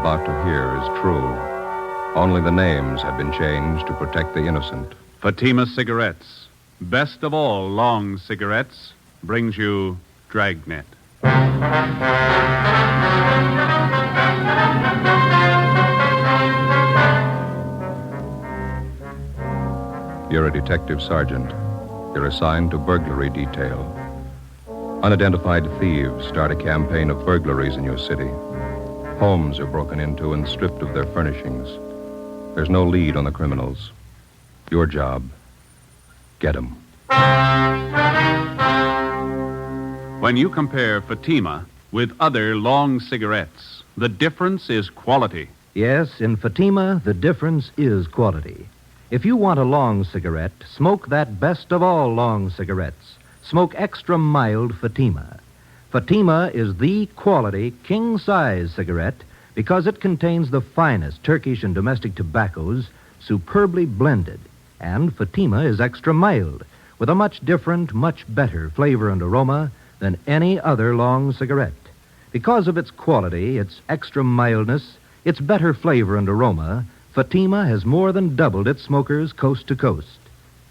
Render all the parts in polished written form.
about to hear is true. Only the names have been changed to protect the innocent. Fatima Cigarettes, best of all long cigarettes, brings you Dragnet. You're a detective sergeant. You're assigned to burglary detail. Unidentified thieves start a campaign of burglaries in your city. Homes are broken into and stripped of their furnishings. There's no lead on the criminals. Your job, get 'em. When you compare Fatima with other long cigarettes, the difference is quality. Yes, in Fatima, the difference is quality. If you want a long cigarette, smoke that best of all long cigarettes. Smoke extra mild Fatima. Fatima is the quality king-size cigarette because it contains the finest Turkish and domestic tobaccos superbly blended. And Fatima is extra mild with a much different, much better flavor and aroma than any other long cigarette. Because of its quality, its extra mildness, its better flavor and aroma, Fatima has more than doubled its smokers coast to coast.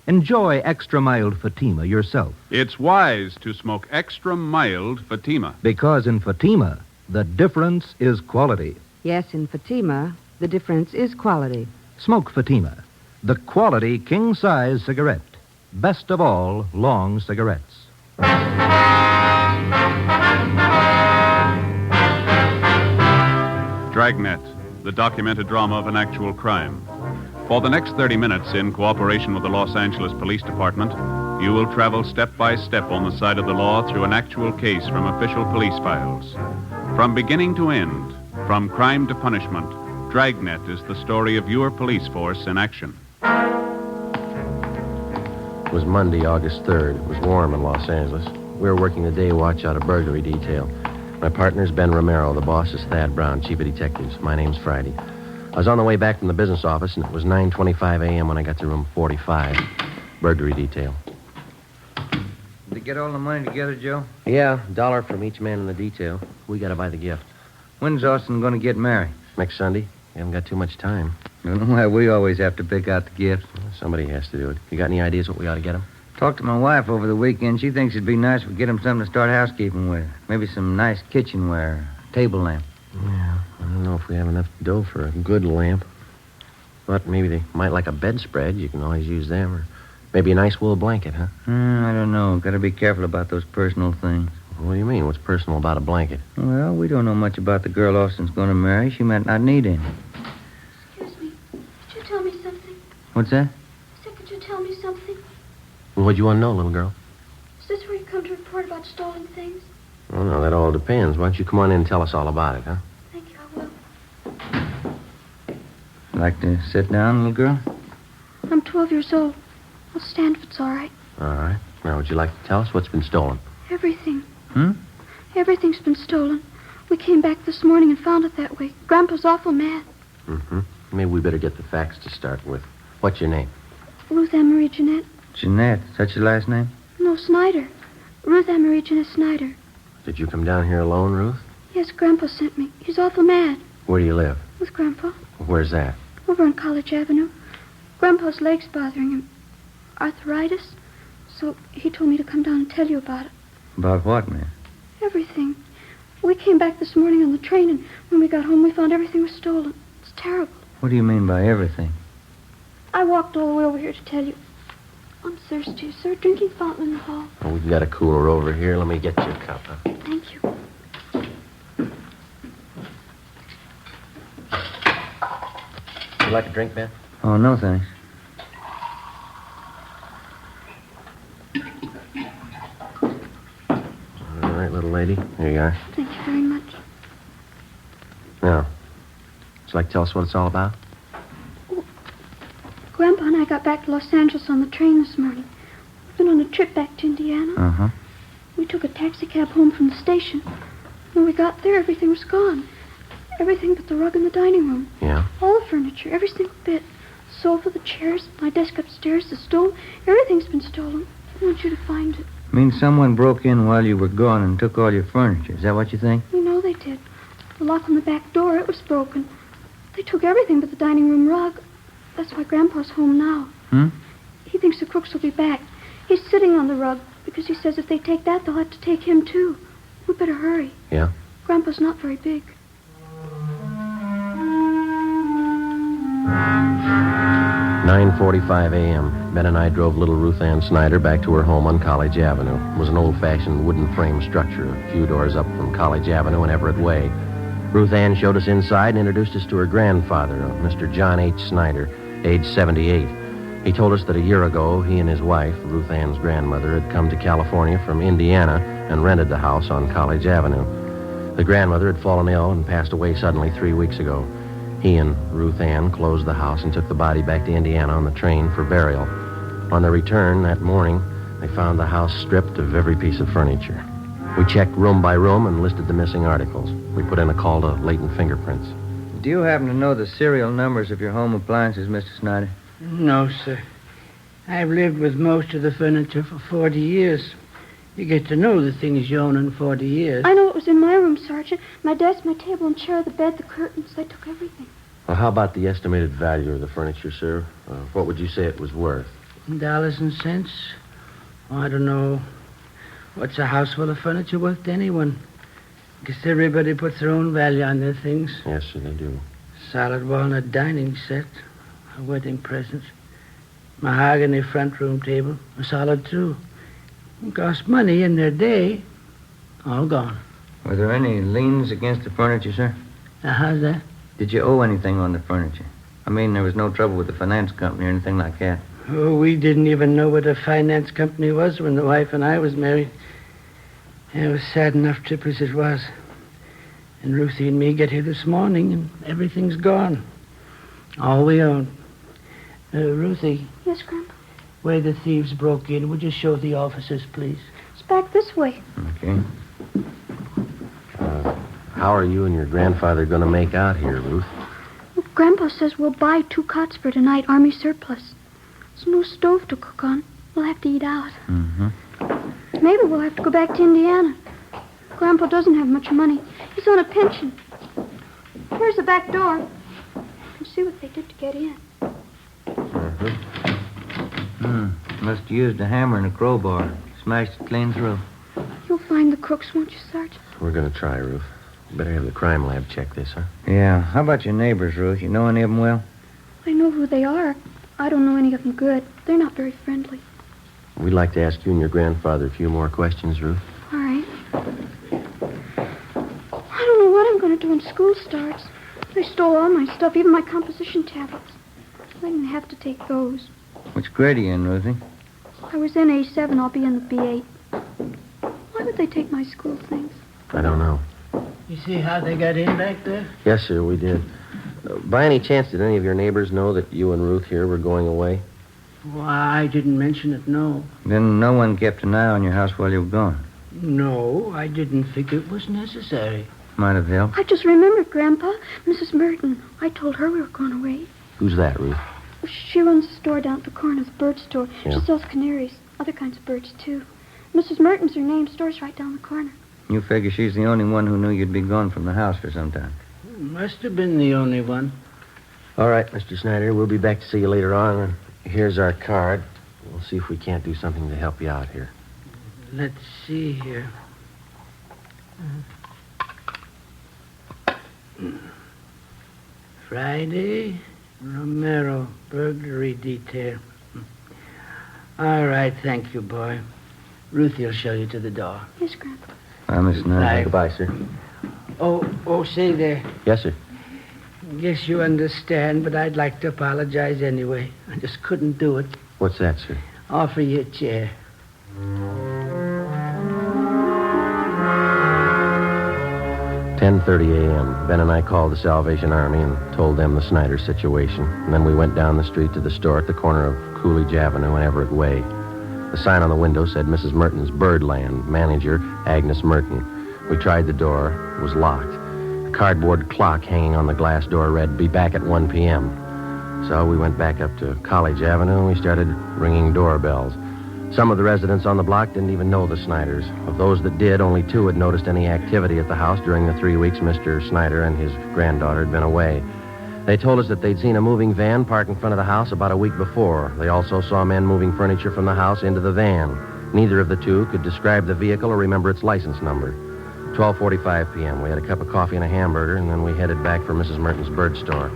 Enjoy extra mild Fatima yourself. It's wise to smoke extra mild Fatima. Because in Fatima, the difference is quality. Yes, in Fatima, the difference is quality. Smoke Fatima, the quality king-size cigarette. Best of all long cigarettes. Dragnet, the documented drama of an actual crime. For the next 30 minutes, in cooperation with the Los Angeles Police Department, you will travel step by step on the side of the law through an actual case from official police files. From beginning to end, from crime to punishment, Dragnet is the story of your police force in action. It was Monday, August 3rd. It was warm in Los Angeles. We were working the day watch out of burglary detail. My partner's Ben Romero. The boss is Thad Brown, chief of detectives. My name's Friday. I was on the way back from the business office, and it was 9:25 a.m. when I got to room 45, burglary detail. Did you get all the money together, Joe? Yeah, $1 from each man in the detail. We got to buy the gift. When's Austin going to get married? Next Sunday. We haven't got too much time. I don't know why we always have to pick out the gifts. Somebody has to do it. You got any ideas what we ought to get him? Talked to my wife over the weekend. She thinks it'd be nice if we get him something to start housekeeping with. Maybe some nice kitchenware, table lamp. Yeah, I don't know if we have enough dough for a good lamp. But maybe they might like a bedspread. You can always use them. Or maybe a nice wool blanket, huh? I don't know. Got to be careful about those personal things. What do you mean? What's personal about a blanket? Well, we don't know much about the girl Austin's going to marry. She might not need any. Excuse me. Could you tell me something? What's that? I said, could you tell me something? Well, what do you want to know, little girl? Is this where you come to report about stolen things? Oh, no, that all depends. Why don't you come on in and tell us all about it, huh? Thank you, I will. Like to sit down, little girl? I'm 12 years old. I'll stand if it's all right. All right. Now, would you like to tell us what's been stolen? Everything. Hmm? Everything's been stolen. We came back this morning and found it that way. Grandpa's awful mad. Mm-hmm. Maybe we better get the facts to start with. What's your name? Ruth Ann Marie Jeanette. Jeanette. Is that your last name? No, Snyder. Ruth Ann Marie Jeanette Snyder. Did you come down here alone, Ruth? Yes, Grandpa sent me. He's awful mad. Where do you live? With Grandpa. Where's that? Over on College Avenue. Grandpa's leg's bothering him. Arthritis. So he told me to come down and tell you about it. About what, man? Everything. We came back this morning on the train, and when we got home, we found everything was stolen. It's terrible. What do you mean by everything? I walked all the way over here to tell you. I'm thirsty. Is there a drinking fountain in the hall? Oh, we've got a cooler over here. Let me get you a cup, huh? Thank you. Would you like a drink, Ben? Oh, no, thanks. All right, little lady. Here you are. Thank you very much. Now, would you like to tell us what it's all about? Grandpa and I got back to Los Angeles on the train this morning. We've been on a trip back to Indiana. Uh-huh. We took a taxi cab home from the station. When we got there, everything was gone. Everything but the rug in the dining room. Yeah? All the furniture, every single bit. The sofa, the chairs, my desk upstairs, the stove. Everything's been stolen. I want you to find it. Means someone broke in while you were gone and took all your furniture. Is that what you think? You know they did. The lock on the back door, it was broken. They took everything but the dining room rug. That's why Grandpa's home now. He thinks the crooks will be back. He's sitting on the rug because he says if they take that, they'll have to take him, too. We better hurry. Yeah? Grandpa's not very big. 9:45 a.m. Ben and I drove little Ruth Ann Snyder back to her home on College Avenue. It was an old-fashioned wooden frame structure a few doors up from College Avenue and Everett Way. Ruth Ann showed us inside and introduced us to her grandfather, Mr. John H. Snyder, age 78. He told us that a year ago, he and his wife, Ruth Ann's grandmother, had come to California from Indiana and rented the house on College Avenue. The grandmother had fallen ill and passed away suddenly 3 weeks ago. He and Ruth Ann closed the house and took the body back to Indiana on the train for burial. On their return that morning, they found the house stripped of every piece of furniture. We checked room by room and listed the missing articles. We put in a call to latent fingerprints. Do you happen to know the serial numbers of your home appliances, Mr. Snyder? No, sir. I've lived with most of the furniture for 40 years. You get to know the things you own in 40 years. I know it was in my room, Sergeant. My desk, my table and chair, the bed, the curtains. They took everything. Well, how about the estimated value of the furniture, sir? What would you say it was worth? Dollars and cents? Oh, I don't know. What's a house full of furniture worth to anyone? Guess everybody puts their own value on their things. Yes, sir, they do. Solid walnut dining set. A wedding present. Mahogany front room table. A solid, too. It cost money in their day. All gone. Were there any liens against the furniture, sir? How's that? Did you owe anything on the furniture? I mean, there was no trouble with the finance company or anything like that. Oh, we didn't even know what a finance company was when the wife and I was married. It was a sad enough trip as it was. And Ruthie and me get here this morning, and everything's gone. All we own. Ruthie, Yes, Grandpa? where the thieves broke in, would you show the officers, please? It's back this way. Okay. How are you and your grandfather going to make out here, Ruth? Well, Grandpa says we'll buy 2 cots for tonight, Army surplus. There's no stove to cook on. We'll have to eat out. Maybe we'll have to go back to Indiana. Grandpa doesn't have much money. He's on a pension. Here's the back door. Let's see what they did to get in. Must have used a hammer and a crowbar. Smashed it clean through. You'll find the crooks, won't you, Sergeant? We're going to try, Ruth. Better have the crime lab check this, huh? Yeah. How about your neighbors, Ruth? You know any of them well? I know who they are. I don't know any of them good. They're not very friendly. We'd like to ask you and your grandfather a few more questions, Ruth. All right. I don't know what I'm going to do when school starts. They stole all my stuff, even my composition tablets. I'm going to have to take those. Which grade are you in, Ruthie? I was in A7. I'll be in the B8. Why would they take my school things? I don't know. You see how they got in back there? Yes, sir, we did. By any chance, did any of your neighbors know that you and Ruth here were going away? Well, I didn't mention it, no. Then no one kept an eye on your house while you were gone. No, I didn't think it was necessary. Might have helped. I just remembered, Grandpa. Mrs. Merton. I told her we were going away. Who's that, Ruth? She runs a store down at the corner, the bird store. Yeah. She sells canaries, other kinds of birds, too. Mrs. Merton's her name. Store's right down the corner. You figure she's the only one who knew you'd be gone from the house for some time. Must have been the only one. All right, Mr. Snyder, we'll be back to see you later on. And here's our card. We'll see if we can't do something to help you out here. Let's see here. Friday, Romero, burglary detail. All right, thank you, boy. Ruthie will show you to the door. Yes, Grandpa. Miss Snyder. Right. Goodbye, sir. Oh, say there. Yes, sir. Guess you understand, but I'd like to apologize anyway. I just couldn't do it. What's that, sir? Offer you a chair. 10:30 a.m. Ben and I called the Salvation Army and told them the Snyder situation. And then we went down the street to the store at the corner of Coolidge Avenue and Everett Way. The sign on the window said Mrs. Merton's Birdland, manager Agnes Merton. We tried the door. It was locked. A cardboard clock hanging on the glass door read, "Be back at 1 p.m." So we went back up to College Avenue and we started ringing doorbells. Some of the residents on the block didn't even know the Snyders. Of those that did, only 2 had noticed any activity at the house during the 3 weeks Mr. Snyder and his granddaughter had been away. They told us that they'd seen a moving van parked in front of the house about a week before. They also saw men moving furniture from the house into the van. Neither of the 2 could describe the vehicle or remember its license number. 12:45 p.m. We had a cup of coffee and a hamburger, and then we headed back for Mrs. Merton's bird store.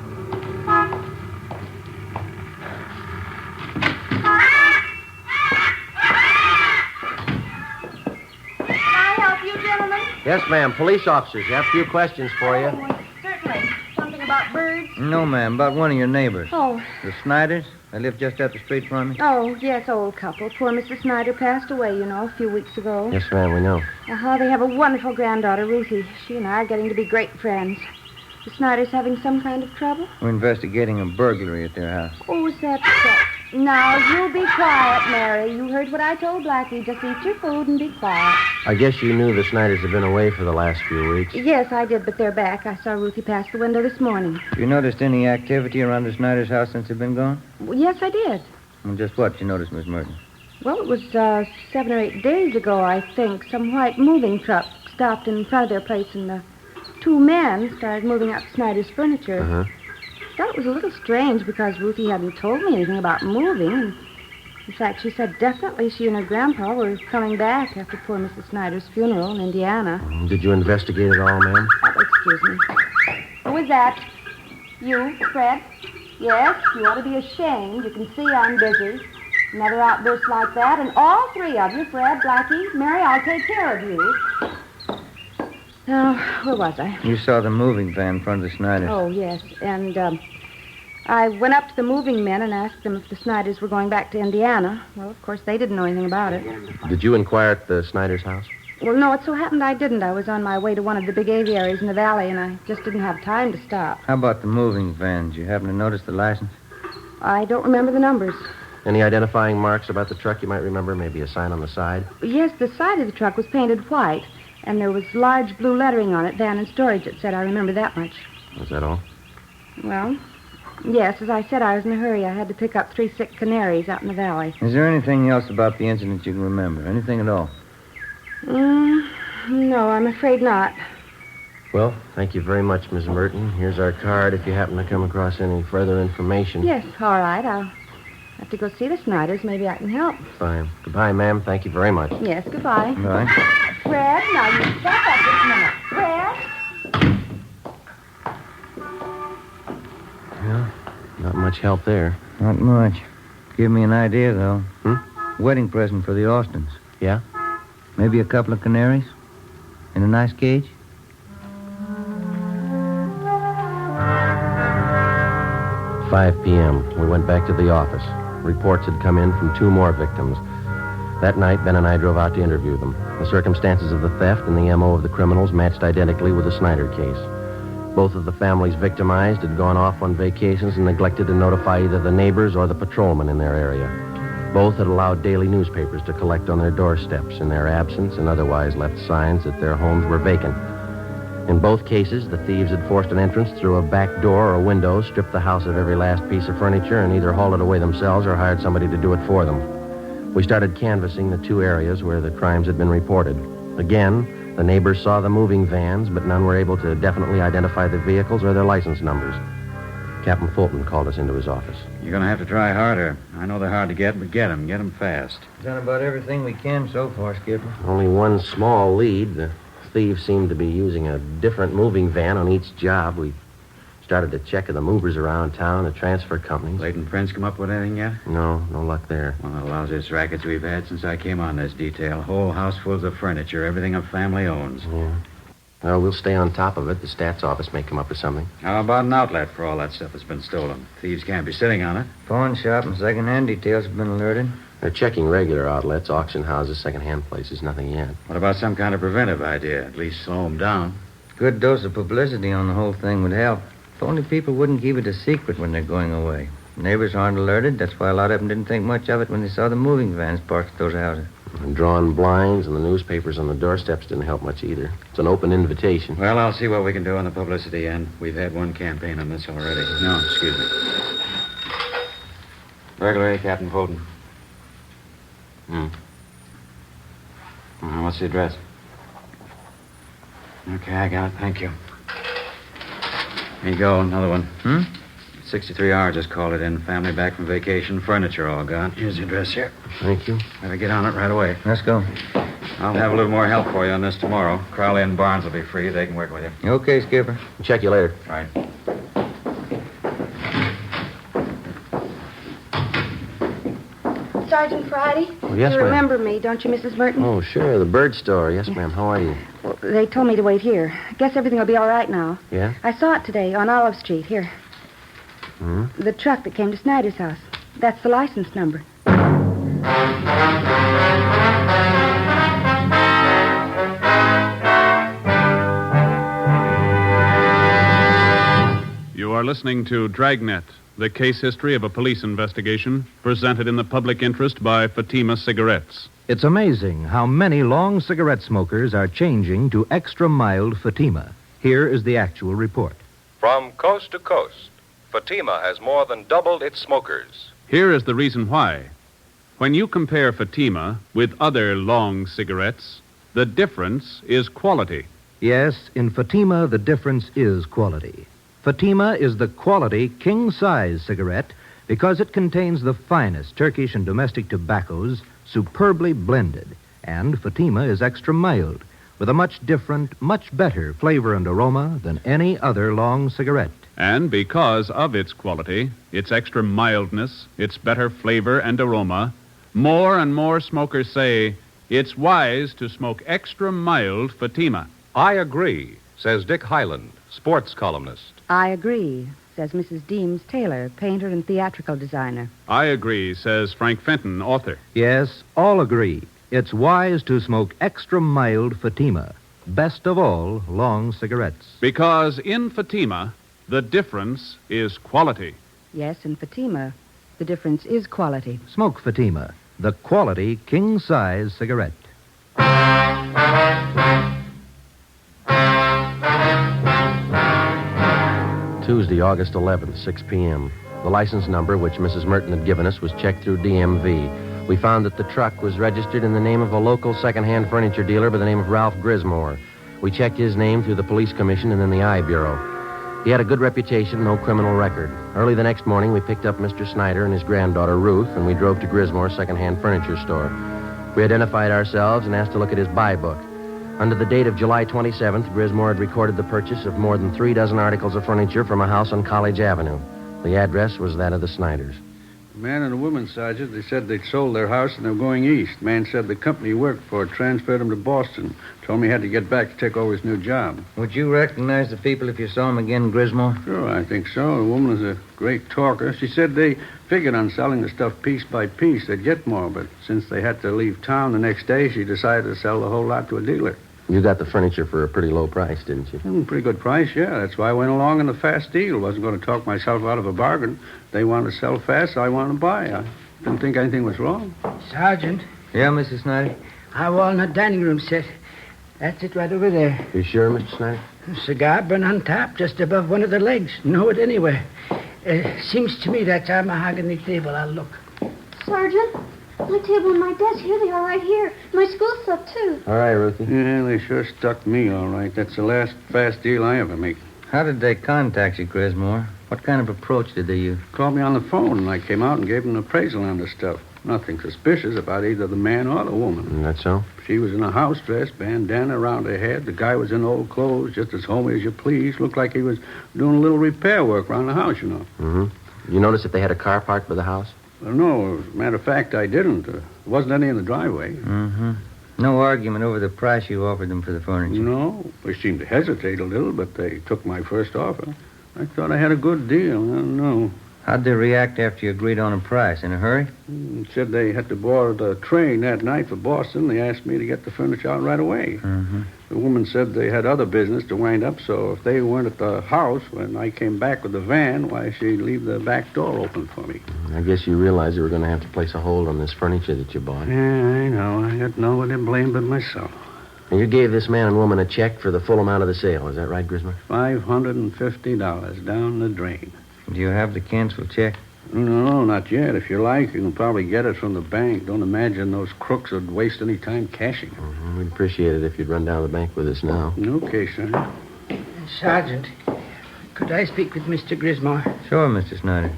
Can I help you, gentlemen? Yes, ma'am. Police officers, you have a few questions for you. Oh, certainly. Something about birds? No, ma'am, about one of your neighbors. Oh. The Snyders? They live just up the street from me. Oh, yes, old couple. Poor Mrs. Snyder passed away, a few weeks ago. Yes, ma'am, we know. They have a wonderful granddaughter, Ruthie. She and I are getting to be great friends. The Snyders having some kind of trouble? We're investigating a burglary at their house. Oh, is that so? Now, you be quiet, Mary. You heard what I told Blackie. Just eat your food and be quiet. I guess you knew the Snyders have been away for the last few weeks. Yes, I did, but they're back. I saw Ruthie pass the window this morning. Have you noticed any activity around the Snyders' house since they've been gone? Well, yes, I did. Well, just what you noticed, Miss Merton? Well, it was 7 or 8 days ago, I think. Some white moving truck stopped in front of their place, and 2 men started moving out Snyder's furniture. Uh-huh. I thought it was a little strange because Ruthie hadn't told me anything about moving. And in fact, she said definitely she and her grandpa were coming back after poor Mrs. Snyder's funeral in Indiana. Did you investigate it all, ma'am? Oh, excuse me. Who is that? You, Fred? Yes, you ought to be ashamed. You can see I'm busy. Another outburst like that, and all 3 of you, Fred, Blackie, Mary, I'll take care of you. Now, where was I? You saw the moving van in front of the Snyders. Oh, yes. And I went up to the moving men and asked them if the Snyders were going back to Indiana. Well, of course, they didn't know anything about it. Did you inquire at the Snyders' house? Well, no, it so happened I didn't. I was on my way to one of the big aviaries in the valley, and I just didn't have time to stop. How about the moving van? Did you happen to notice the license? I don't remember the numbers. Any identifying marks about the truck you might remember? Maybe a sign on the side? Yes, the side of the truck was painted white, and there was large blue lettering on it, van and storage, it said. I remember that much. Was that all? Well, yes, as I said, I was in a hurry. I had to pick up 3 sick canaries out in the valley. Is there anything else about the incident you can remember? Anything at all? No, I'm afraid not. Well, thank you very much, Miss Merton. Here's our card if you happen to come across any further information. Yes, all right. I'll have to go see the Snyders. Maybe I can help. Fine. Goodbye, ma'am. Thank you very much. Yes, goodbye. All right. Fred, now you step up just a minute. Fred? Yeah, not much help there. Not much. Give me an idea, though. Wedding present for the Austins. Yeah? Maybe a couple of canaries? In a nice cage? "5 p.m. We went back to the office. Reports had come in from 2 more victims. That night, Ben and I drove out to interview them. The circumstances of the theft and the M.O. of the criminals matched identically with the Snyder case. Both of the families victimized had gone off on vacations and neglected to notify either the neighbors or the patrolmen in their area. Both had allowed daily newspapers to collect on their doorsteps in their absence and otherwise left signs that their homes were vacant. In both cases, the thieves had forced an entrance through a back door or a window, stripped the house of every last piece of furniture, and either hauled it away themselves or hired somebody to do it for them. We started canvassing the 2 areas where the crimes had been reported. Again, the neighbors saw the moving vans, but none were able to definitely identify the vehicles or their license numbers. Captain Fulton called us into his office. You're going to have to try harder. I know they're hard to get, but get them fast. Done about everything we can so far, Skipper. Only one small lead. The thieves seemed to be using a different moving van on each job. We started to check the movers around town, the transfer companies. Leighton Prince come up with anything yet? No luck there. One of the lousiest rackets we've had since I came on this detail. Whole house full of furniture, everything a family owns. Yeah. Well, we'll stay on top of it. The stats office may come up with something. How about an outlet for all that stuff that's been stolen? Thieves can't be sitting on it. Pawn shop and second-hand details have been alerted. They're checking regular outlets, auction houses, second-hand places. Nothing yet. What about some kind of preventive idea? At least slow them down. Good dose of publicity on the whole thing would help. If only people wouldn't keep it a secret when they're going away. Neighbors aren't alerted. That's why a lot of them didn't think much of it when they saw the moving vans parked at those houses. And drawn blinds and the newspapers on the doorsteps didn't help much either. It's an open invitation. Well, I'll see what we can do on the publicity end. We've had one campaign on this already. No, excuse me. Burglary, Captain Fulton. What's the address? Okay, I got it. Thank you. Here you go, another one. 63 hours just called it in. Family back from vacation. Furniture all gone. Here's the address here. Thank you. Better get on it right away. Let's go. I'll have a little more help for you on this tomorrow. Crowley and Barnes will be free. They can work with you. Okay, Skipper. Check you later. Right. Sergeant Friday? Oh, yes, you ma'am. remember me, don't you, Mrs. Merton? Oh, sure. The bird store. Yes, ma'am. How are you? Well, they told me to wait here. I guess everything will be all right now. Yeah? I saw it today on Olive Street. Here. The truck that came to Snyder's house. That's the license number. You are listening to Dragnet, the case history of a police investigation, presented in the public interest by Fatima Cigarettes. It's amazing how many long cigarette smokers are changing to extra mild Fatima. Here is the actual report. From coast to coast, Fatima has more than doubled its smokers. Here is the reason why. When you compare Fatima with other long cigarettes, the difference is quality. Yes, in Fatima, the difference is quality. Fatima is the quality king-size cigarette because it contains the finest Turkish and domestic tobaccos superbly blended. And Fatima is extra mild with a much different, much better flavor and aroma than any other long cigarette. And because of its quality, its extra mildness, its better flavor and aroma, more and more smokers say it's wise to smoke extra mild Fatima. I agree, says Dick Hyland, sports columnist. I agree, says Mrs. Deems Taylor, painter and theatrical designer. I agree, says Frank Fenton, author. Yes, all agree. It's wise to smoke extra mild Fatima. Best of all, long cigarettes. Because in Fatima, the difference is quality. Yes, in Fatima, the difference is quality. Smoke Fatima, the quality king-size cigarette. Tuesday, August 11th, 6 p.m. The license number, which Mrs. Merton had given us, was checked through DMV. We found that the truck was registered in the name of a local second-hand furniture dealer by the name of Ralph Grismore. We checked his name through the police commission and then the I Bureau. He had a good reputation, no criminal record. Early the next morning, we picked up Mr. Snyder and his granddaughter, Ruth, and we drove to Grismore's second-hand furniture store. We identified ourselves and asked to look at his buy book. Under the date of July 27th, Grismore had recorded the purchase of more than 3 dozen articles of furniture from a house on College Avenue. The address was that of the Snyders. A man and a woman, Sergeant, they said they'd sold their house and they were going east. Man said the company he worked for transferred him to Boston. Told me he had to get back to take over his new job. Would you recognize the people if you saw them again, Grismore? Sure, I think so. The woman is a great talker. She said they figured on selling the stuff piece by piece. They'd get more, but since they had to leave town the next day, she decided to sell the whole lot to a dealer. You got the furniture for a pretty low price, didn't you? Pretty good price, yeah. That's why I went along in the fast deal. Wasn't going to talk myself out of a bargain. They wanted to sell fast, so I wanted to buy. I didn't think anything was wrong. Sergeant, Yeah, Mrs. Snyder? our walnut dining room set. That's it right over there. You sure, Mr. Snyder? Cigar burn on top, just above one of the legs. Know it anywhere. Seems to me that's our mahogany table. I'll look. Sergeant, my table and my desk, here they are right here. My school stuff, too. All right, Ruthie. Yeah, they sure stuck me all right. That's the last fast deal I ever make. How did they contact you, Grismore? What kind of approach did they use? Called me on the phone, and I came out and gave them an appraisal on the stuff. Nothing suspicious about either the man or the woman. That's so? She was in a house dress, bandana around her head. The guy was in old clothes, just as homey as you please. Looked like he was doing a little repair work around the house, you know. Mm-hmm. You notice if they had a car parked by the house? No, as a matter of fact, I didn't. There wasn't any in the driveway. Mm-hmm. No argument over the price you offered them for the furniture? No. They seemed to hesitate a little, but they took my first offer. I thought I had a good deal. I don't know. How'd they react after you agreed on a price? In a hurry? Said they had to board the train that night for Boston. They asked me to get the furniture out right away. Mm-hmm. The woman said they had other business to wind up, so if they weren't at the house when I came back with the van, why, she'd leave the back door open for me. I guess you realize you were going to have to place a hold on this furniture that you bought. Yeah, I know. I got nobody to blame but myself. And you gave this man and woman a check for the full amount of the sale. Is that right, Grismer? $550 down the drain. Do you have the canceled check? No, not yet. If you like, you can probably get it from the bank. Don't imagine those crooks would waste any time cashing it. Mm-hmm. We'd appreciate it if you'd run down to the bank with us now. Okay, son. Sergeant, could I speak with Mr. Grismore? Sure, Mr. Snyder.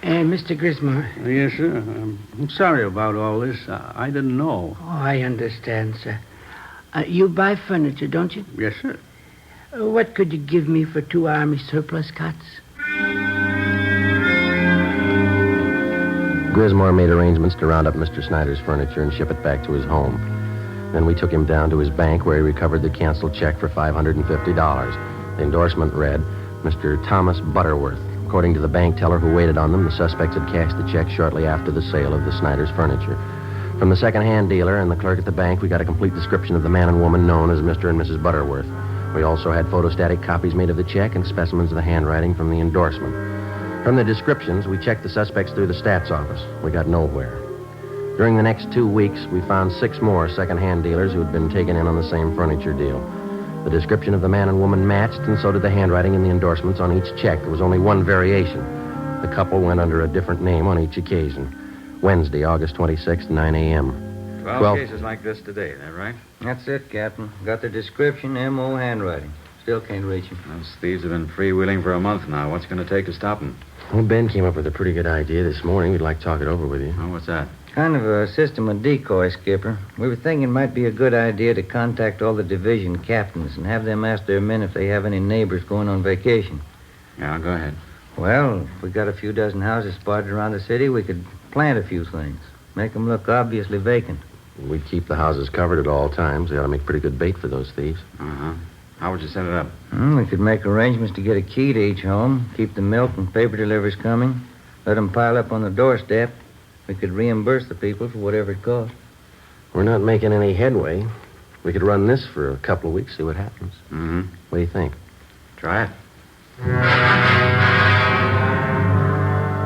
Mr. Grismore. Yes, sir. I'm sorry about all this. I didn't know. Oh, I understand, sir. You buy furniture, don't you? Yes, sir. What could you give me for 2 Army surplus cots? Grismore made arrangements to round up Mr. Snyder's furniture and ship it back to his home. Then we took him down to his bank where he recovered the canceled check for $550. The endorsement read, Mr. Thomas Butterworth. According to the bank teller who waited on them, the suspects had cashed the check shortly after the sale of the Snyder's furniture. From the second-hand dealer and the clerk at the bank, we got a complete description of the man and woman known as Mr. and Mrs. Butterworth. We also had photostatic copies made of the check and specimens of the handwriting from the endorsement. From the descriptions, we checked the suspects through the stats office. We got nowhere. During the next 2 weeks, we found 6 more second-hand dealers who had been taken in on the same furniture deal. The description of the man and woman matched, and so did the handwriting in the endorsements on each check. There was only one variation. The couple went under a different name on each occasion. Wednesday, August 26th, 9 a.m. 12 cases like this today, is that right? That's it, Captain. Got the description, M.O. handwriting. Still can't reach him. Those thieves have been freewheeling for a month now. What's going to take to stop them? Well, Ben came up with a pretty good idea this morning. We'd like to talk it over with you. Oh, what's that? Kind of a system of decoy, Skipper. We were thinking it might be a good idea to contact all the division captains and have them ask their men if they have any neighbors going on vacation. Yeah, go ahead. Well, if we got a few dozen houses spotted around the city, we could plant a few things. Make them look obviously vacant. We'd keep the houses covered at all times. They ought to make pretty good bait for those thieves. Uh-huh. How would you set it up? We could make arrangements to get a key to each home, keep the milk and paper deliveries coming, let them pile up on the doorstep. We could reimburse the people for whatever it cost. We're not making any headway. We could run this for a couple of weeks, see what happens. Mm-hmm. What do you think? Try it.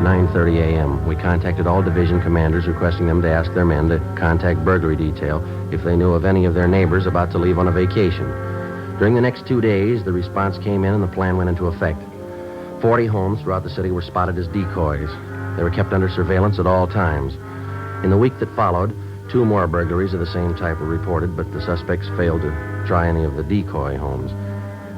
9:30 a.m. We contacted all division commanders requesting them to ask their men to contact burglary detail if they knew of any of their neighbors about to leave on a vacation. During the next 2 days, the response came in and the plan went into effect. 40 homes throughout the city were spotted as decoys. They were kept under surveillance at all times. In the week that followed, 2 more burglaries of the same type were reported, but the suspects failed to try any of the decoy homes.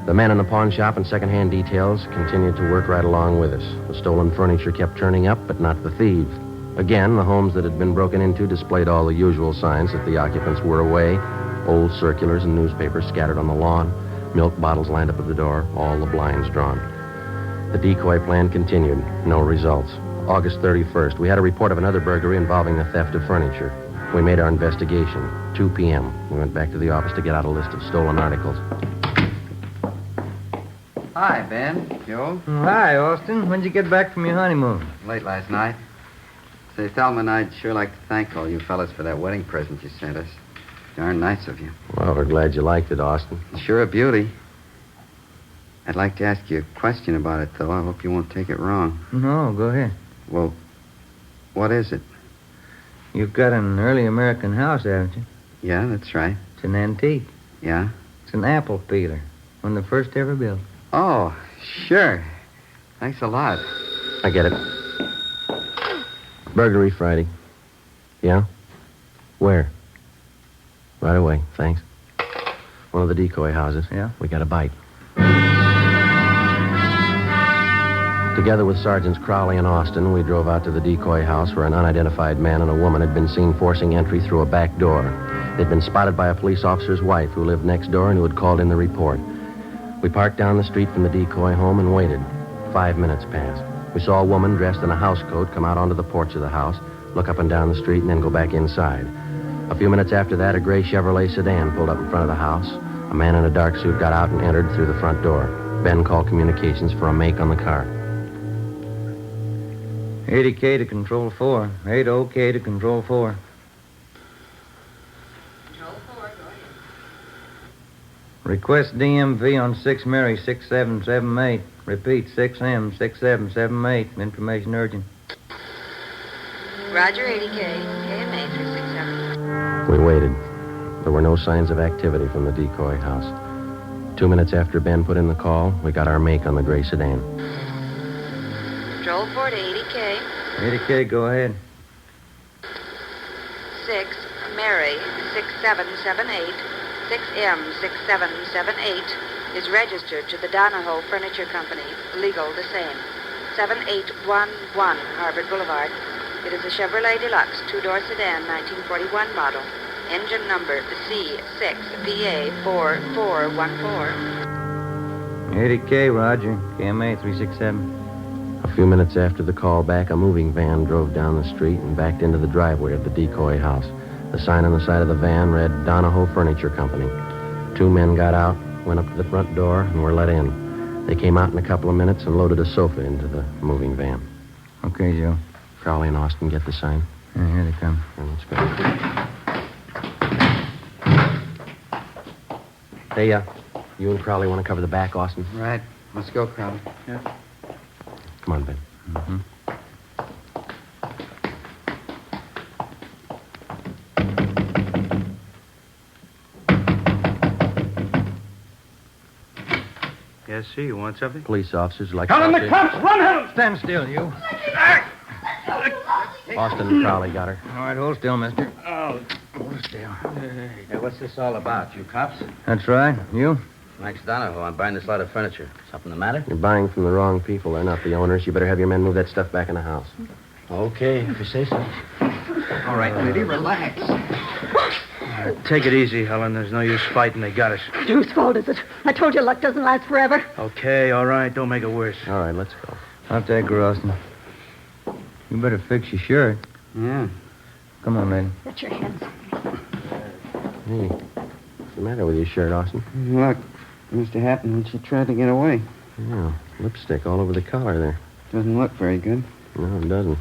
The men in the pawn shop and second-hand details continued to work right along with us. The stolen furniture kept turning up, but not the thieves. Again, the homes that had been broken into displayed all the usual signs that the occupants were away. Old circulars and newspapers scattered on the lawn, milk bottles lined up at the door, all the blinds drawn. The decoy plan continued. No results. August 31st, we had a report of another burglary involving the theft of furniture. We made our investigation. 2 p.m. We went back to the office to get out a list of stolen articles. Hi, Ben. Joe. Hi, Austin. When'd you get back from your honeymoon? Late last night. Say, Thelma and I'd sure like to thank all you fellas for that wedding present you sent us. Darn nice of you. Well, we're glad you liked it, Austin. Sure a beauty. I'd like to ask you a question about it, though. I hope you won't take it wrong. No, go ahead. Well, what is it? You've got an early American house, haven't you? Yeah, that's right. It's an antique. Yeah? It's an apple peeler. One of the first ever built. Oh, sure. Thanks a lot. I get it. Burglary Friday. Yeah? Where? Right away, thanks. One of the decoy houses. Yeah? We got a bite. Together with Sergeants Crowley and Austin, we drove out to the decoy house where an unidentified man and a woman had been seen forcing entry through a back door. They'd been spotted by a police officer's wife who lived next door and who had called in the report. We parked down the street from the decoy home and waited. 5 minutes passed. We saw a woman dressed in a housecoat come out onto the porch of the house, look up and down the street, and then go back inside. A few minutes after that, a gray Chevrolet sedan pulled up in front of the house. A man in a dark suit got out and entered through the front door. Ben called communications for a make on the car. 80K to Control 4. 80K to Control 4. Request DMV on 6 Mary 6778. Repeat, 6M 6778. Information urgent. Roger, 80K. KMA 367. We waited. There were no signs of activity from the decoy house. 2 minutes after Ben put in the call, we got our make on the gray sedan. Control 4 to 80K. Lady K, go ahead. 6, Mary, 6778, 6M6778, is registered to the Donahoe Furniture Company, legal the same. 7811 Harvard Boulevard. It is a Chevrolet Deluxe, two-door sedan, 1941 model. Engine number C6VA4414. Lady K, Roger. KMA 367. A few minutes after the call back, a moving van drove down the street and backed into the driveway of the decoy house. The sign on the side of the van read Donahoe Furniture Company. Two men got out, went up to the front door, and were let in. They came out in a couple of minutes and loaded a sofa into the moving van. Okay, Joe. Crowley and Austin get the sign. Here they come. Let's go. Hey, you and Crowley want to cover the back, Austin? Right. Let's go, Crowley. Yeah. Come on, Ben. Mm-hmm. Yes, sir. You want something? Police officers like... Call in the cops! Run, him! Stand still, you. Austin and Crowley got her. All right, hold still, mister. Oh, Hold still. Hey, what's this all about? You cops? That's right. You? Max Donahoe. I'm buying this lot of furniture. Something the matter? You're buying from the wrong people. They're not the owners. You better have your men move that stuff back in the house. Okay, if you say so. All right, lady, relax. Take it easy, Helen. There's no use fighting. They got us. Whose fault is it? I told you luck doesn't last forever. Okay, all right. Don't make it worse. All right, let's go. I'll take her, Austin. You better fix your shirt. Yeah. Come on, lady. Get your hands. Hey, what's the matter with your shirt, Austin? Look, it must have happened when she tried to get away. Yeah, lipstick all over the collar there. Doesn't look very good. No, it doesn't.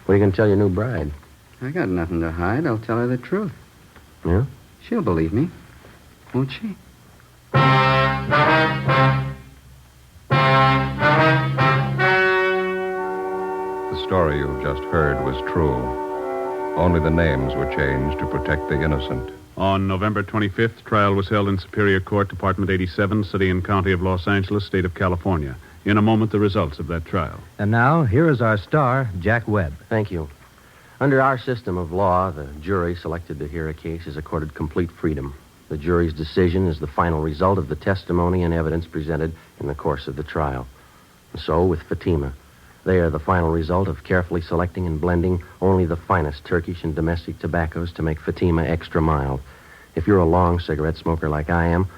What are you going to tell your new bride? I got nothing to hide. I'll tell her the truth. Yeah? She'll believe me. Won't she? The story you've just heard was true. Only the names were changed to protect the innocent. On November 25th, trial was held in Superior Court, Department 87, City and County of Los Angeles, State of California. In a moment, the results of that trial. And now, here is our star, Jack Webb. Thank you. Under our system of law, the jury selected to hear a case is accorded complete freedom. The jury's decision is the final result of the testimony and evidence presented in the course of the trial. And so, with Fatima, they are the final result of carefully selecting and blending only the finest Turkish and domestic tobaccos to make Fatima extra mild. If you're a long cigarette smoker like I am,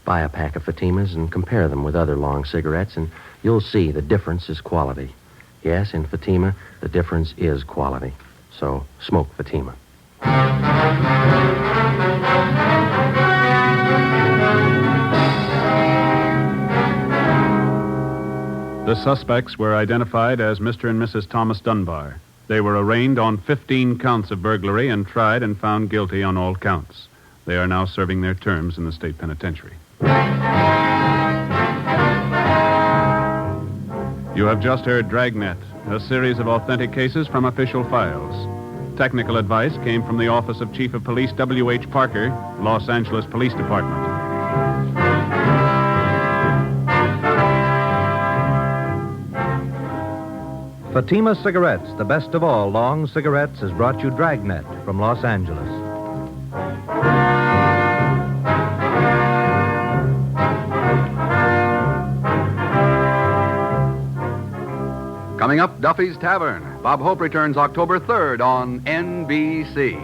buy a pack of Fatimas and compare them with other long cigarettes, and you'll see the difference is quality. Yes, in Fatima, the difference is quality. So, smoke Fatima. The suspects were identified as Mr. and Mrs. Thomas Dunbar. They were arraigned on 15 counts of burglary and tried and found guilty on all counts. They are now serving their terms in the state penitentiary. You have just heard Dragnet, a series of authentic cases from official files. Technical advice came from the Office of Chief of Police W.H. Parker, Los Angeles Police Department. Fatima Cigarettes, the best of all long cigarettes, has brought you Dragnet from Los Angeles. Coming up, Duffy's Tavern. Bob Hope returns October 3rd on NBC.